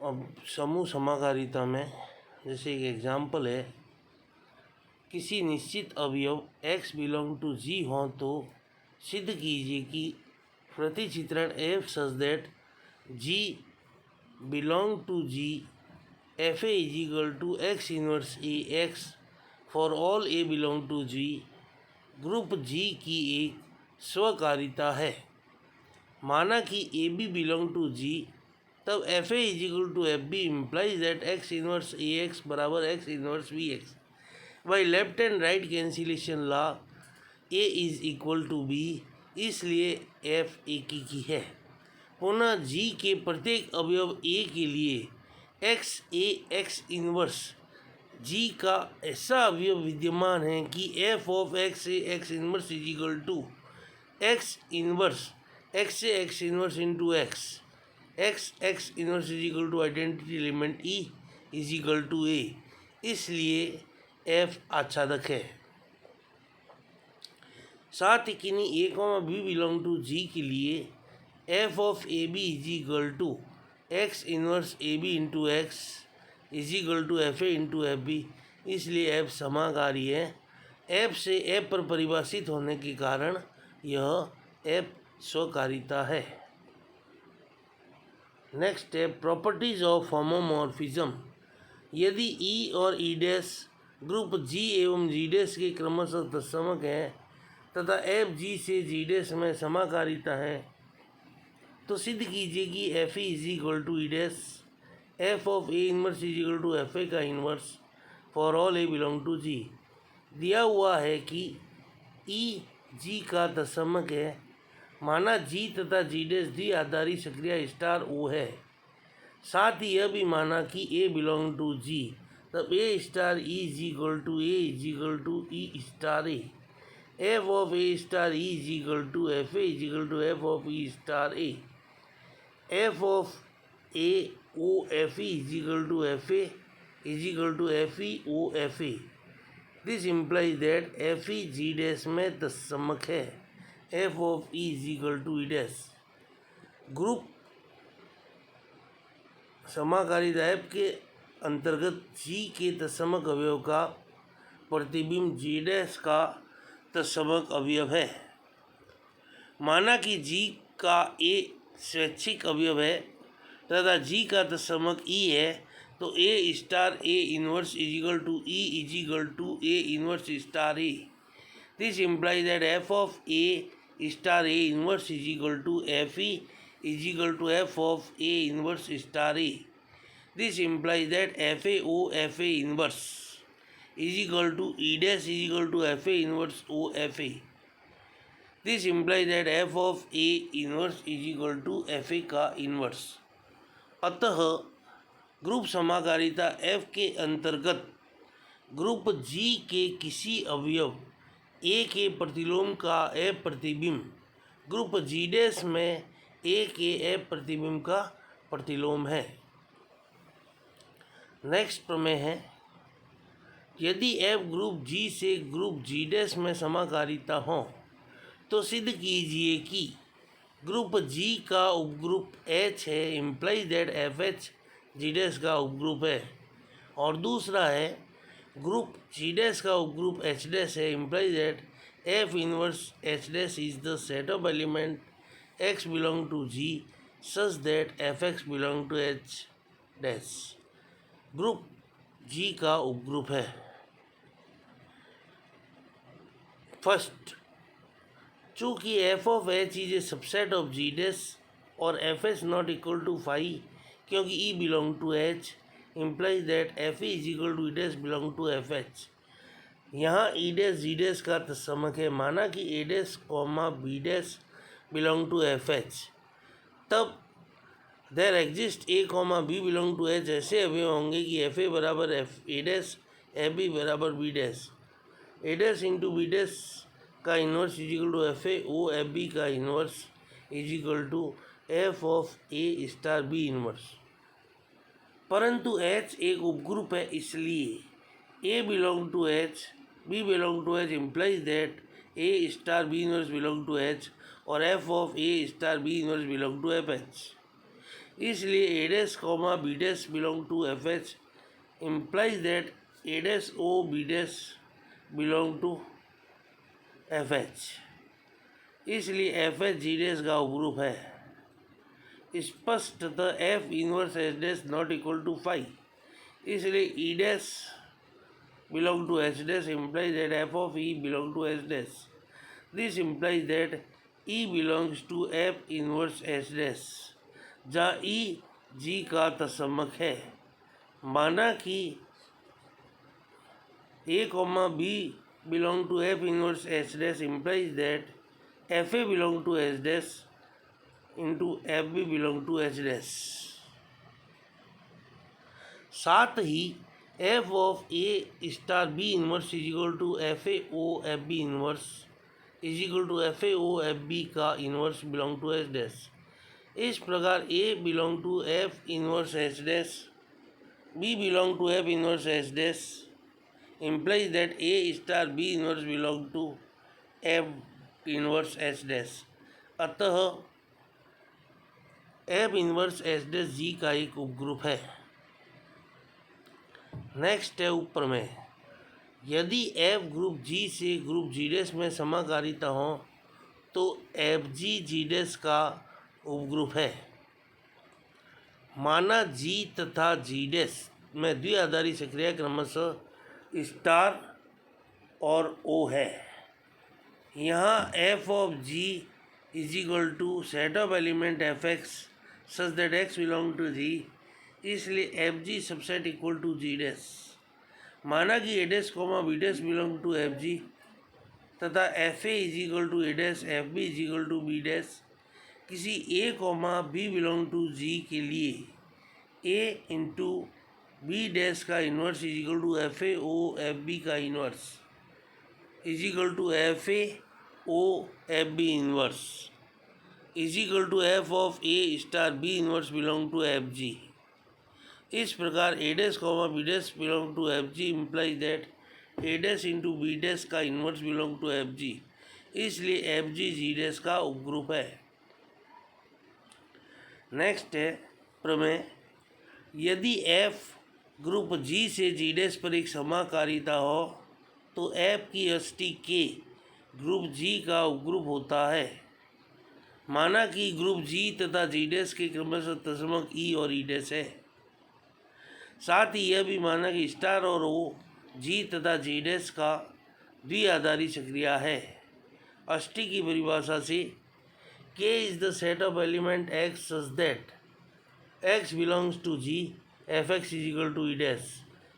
अब समूह समाकारिता में जैसे एक एग्जाम्पल है, किसी निश्चित अवयव x बिलोंग टू g हो तो सिद्ध कीजिए कि प्रतिचित्रण f such that g belong to g fa is equal to x inverse a x for all a belong to g group g की एक स्वकारिता है। माना कि a b belong to g, तब f A is equal to f b implies that x inverse a x बराबर x inverse b x. By left and right cancellation law a is equal to b, इसलिए F A की है। पुनः जी के प्रत्येक अवयव a के लिए x a x inverse g का ऐसा अवयव विद्यमान है कि f of x a x inverse is equal to x inverse x से x inverse into x x inverse is equal to identity element e is equal to a, इसलिए f आच्छादक है। साथ ही किन्हीं a comma B belong to जी के लिए f of a b is equal to x inverse a B into x is equal to F a into F b, इसलिए f समाकारी है। एफ से एफ पर परिभाषित होने के कारण यह एफ स्वकारिता है। नेक्स्ट है प्रॉपर्टीज ऑफ होमोमॉर्फिज्म। यदि ई और ई डैश ग्रुप जी एवं जी डैश के क्रमशः तत्समक हैं तथा एफ जी से जी डैश में समाकारिता है, तो सिद्ध कीजिए कि f E is equal to E dash f of A inverse is equal to F a का inverse for all a belong to g. दिया हुआ है कि ई जी का तत्समक है। माना जी तथा जी डैश द्विआधारी सक्रिय स्टार ओ है। साथ ही यह भी माना कि ए बिलोंग टू जी, तब a star e is equal to a is equal to e star a. F of A star e is equal to F A is equal to F of e star a. F of a O f E is equal to F A is equal to F e o F A. This implies that F e g dash में तत्समक है। F of e is equal to E dash. Group समाकारिता F के अंतर्गत जी के तत्समक अवयव का प्रतिबिंब जी dash का तत्समक अवयव है। माना कि जी का ए स्वैच्छिक अवयव है तथा जी का तत्समक ई है, तो A star A inverse is equal to E is equal to A inverse star A. This implies that F of A star A inverse is equal to F E is equal to F of A inverse star A. This implies that F A O F A inverse is equal to E dash is equal to F A inverse O F A. This implies that F of A inverse is equal to F a का inverse. अतः group समाकारिता F के अंतर्गत group जी के किसी अवयव a के प्रतिलोम का एफ प्रतिबिंब ग्रुप जी डैश में ए के एफ प्रतिबिंब का प्रतिलोम है। नेक्स्ट प्रमेय है, यदि एफ ग्रुप जी से ग्रुप जी डैश में समाकारिता हो तो सिद्ध कीजिए कि ग्रुप जी का उपग्रुप एच है, implies that F H G dash का उपग्रुप है। और दूसरा है ग्रुप जी डैश का उपग्रुप एच डैश है, implies that F inverse H dash is the set of element X belong to G such that F X belong to H dash group G का उपग्रुप है। फर्स्ट, चूँकि F of H is a subset of G dash और F H not equal to phi, क्योंकि E belong to H implies that F E is equal to E dash belong to F H. यहाँ ई dash जी dash का तत्समक है। माना कि A dash comma B dash belong to F H, तब there exist A comma B belong to H ऐसे अवयव होंगे कि एफ ए बराबर एफ ए डैश एफ बी बराबर B dash. A dash into B dash का inverse is equal to F A O F B का inverse is equal to F of A star B inverse. परंतु H एक उपग्रुप है, इसलिए ए belong to H B belong to H implies that A star B inverse belong to H और F of A star B inverse belong to F H. इसलिए A dash comma B dash belong to F H implies that A dash O B dash belong to F H. इसलिए F H G dash का उपग्रुप है। स्पष्टतः F inverse H dash not equal to phi, इसलिए E dash belong to H dash implies that F of E belong to H dash. This implies that E belongs to F inverse H dash, जहाँ E G का तत्समक है। माना कि A comma B belong to F inverse H dash implies that F A belong to H dash into F B belong to H dash. साथ ही F of A star B inverse is equal to F A O F B inverse is equal to F A O F B का inverse belong to H dash. इस प्रकार A belong to F inverse H dash B belong to F inverse H dash implies that A star B inverse belong to F inverse H dash. अतः F inverse H dash G का एक उपग्रुप है। Next है ऊपर में, यदि F group जी से ग्रुप जी डैश में समाकारिता हो तो एफ जी जी डैश का उपग्रुप है। माना जी तथा जी डैश में द्विआधारी सक्रिय क्रमशः स्टार और ओ है। यहाँ F of G is equal to set of element F X such that X belong to G, इसलिए F G subset equal to G dash. माना कि A dash comma B dash belong to F G तथा F A is equal to A dash F B is equal to B dash. किसी A comma B belong to जी के लिए A into B dash का inverse is equal to F A O F B का inverse is equal to F A O F B inverse is equal to F of A star B inverse belong to F G. इस प्रकार A dash comma B dash belong to F G implies that A dash into B dash का inverse belong to F G, इसलिए F जी जी dash का उपग्रुप है। Next है प्रमेय, यदि एफ ग्रुप जी से जी डैश पर एक समाकारिता हो तो एफ की अष्टी के ग्रुप जी का उपग्रुप होता है। माना कि ग्रुप जी तथा जी डैश के क्रमशः तत्समक ई और ई डैश है। साथ ही यह भी माना कि स्टार और ओ जी तथा जी डैश का द्विआधारी सक्रिया है। अष्टी की परिभाषा से K is the set of element X such that X belongs to G, Fx is equal to E dash,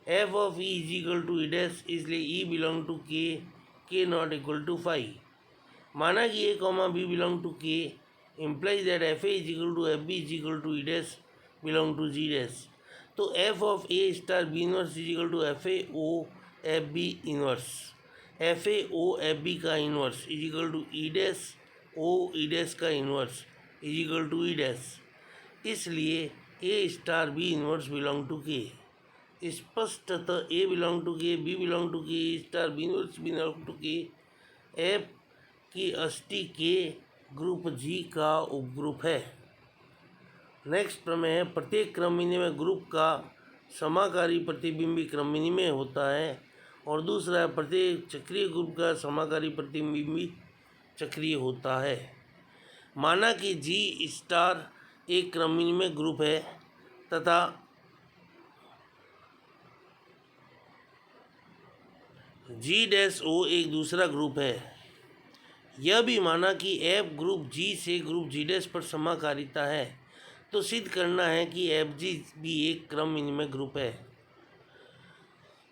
F of E is equal to E dash, इसलिए E belong to K, K not equal to phi। माना कि A comma B belong to K implies that Fa is equal to Fb is equal to E dash belong to G dash। तो F of A star B inverse is equal to Fa O Fb inverse, Fa O Fb का inverse is equal to E dash O E dash का inverse is equal to E dash, इसलिए A star B inverse belong to K. स्पष्टतः A belong to K, B belong to K, star B inverse belong to K, F की अष्टी के group G का उपग्रुप है। Next प्रमेय है, प्रत्येक क्रम विनिमय ग्रुप का समाकारी प्रतिबिंबी क्रम विनिमय होता है और दूसरा है प्रत्येक चक्रीय ग्रुप का समाकारी प्रतिबिंबी चक्रीय होता है। माना कि जी स्टार एक क्रम विनिमय ग्रुप है तथा जी डैश ओ एक दूसरा ग्रुप है। यह भी माना कि एफ ग्रुप जी से ग्रुप जी डैश पर समाकारिता है, तो सिद्ध करना है कि एफ जी भी एक क्रम विनिमय ग्रुप है।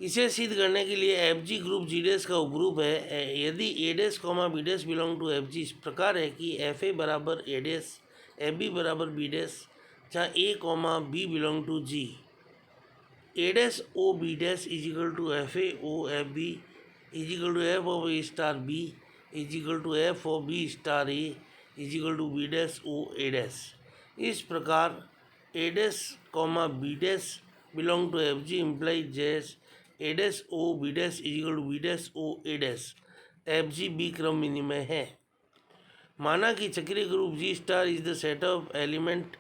इसे सिद्ध करने के लिए F G group G dash का उपग्रुप है। यदि A dash comma B dash belong to F G इस प्रकार है कि एफ ए बराबर ए डैश एफ बी बराबर बी डैश, जहाँ A comma B belong to G, A dash O B dash is equal to F A O F B is equal to F of A star B is equal to F of B star A is equal to B dash O A dash. इस प्रकार A dash comma B dash belong to F G implies जैस A dash O B dash is equal to B dash O A dash, F G बी क्रम विनिमय है। माना कि चक्रीय group G star is the set of element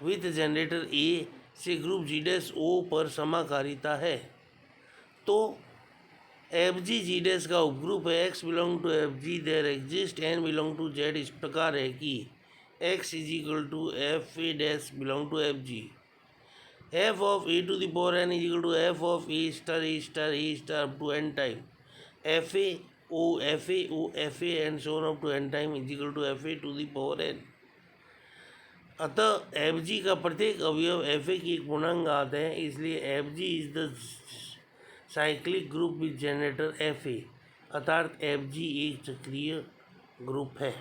with generator A से group G dash O पर समाकारिता है। तो एफ जी जी डैश का उपग्रुप है x belong to F g there exist n belong to z इस प्रकार है कि x is equal to F A dash belong to F g. F of a to the power n is equal to F of A star a star a star up to n time f A O F a and so on up to n time is equal to F a to the power n. अतः f g का प्रत्येक अवयव F A की एक पूर्णांक घात है, इसलिए F ji is the cyclic group with generator F A, अर्थात एफ जी एक चक्रीय ग्रुप है।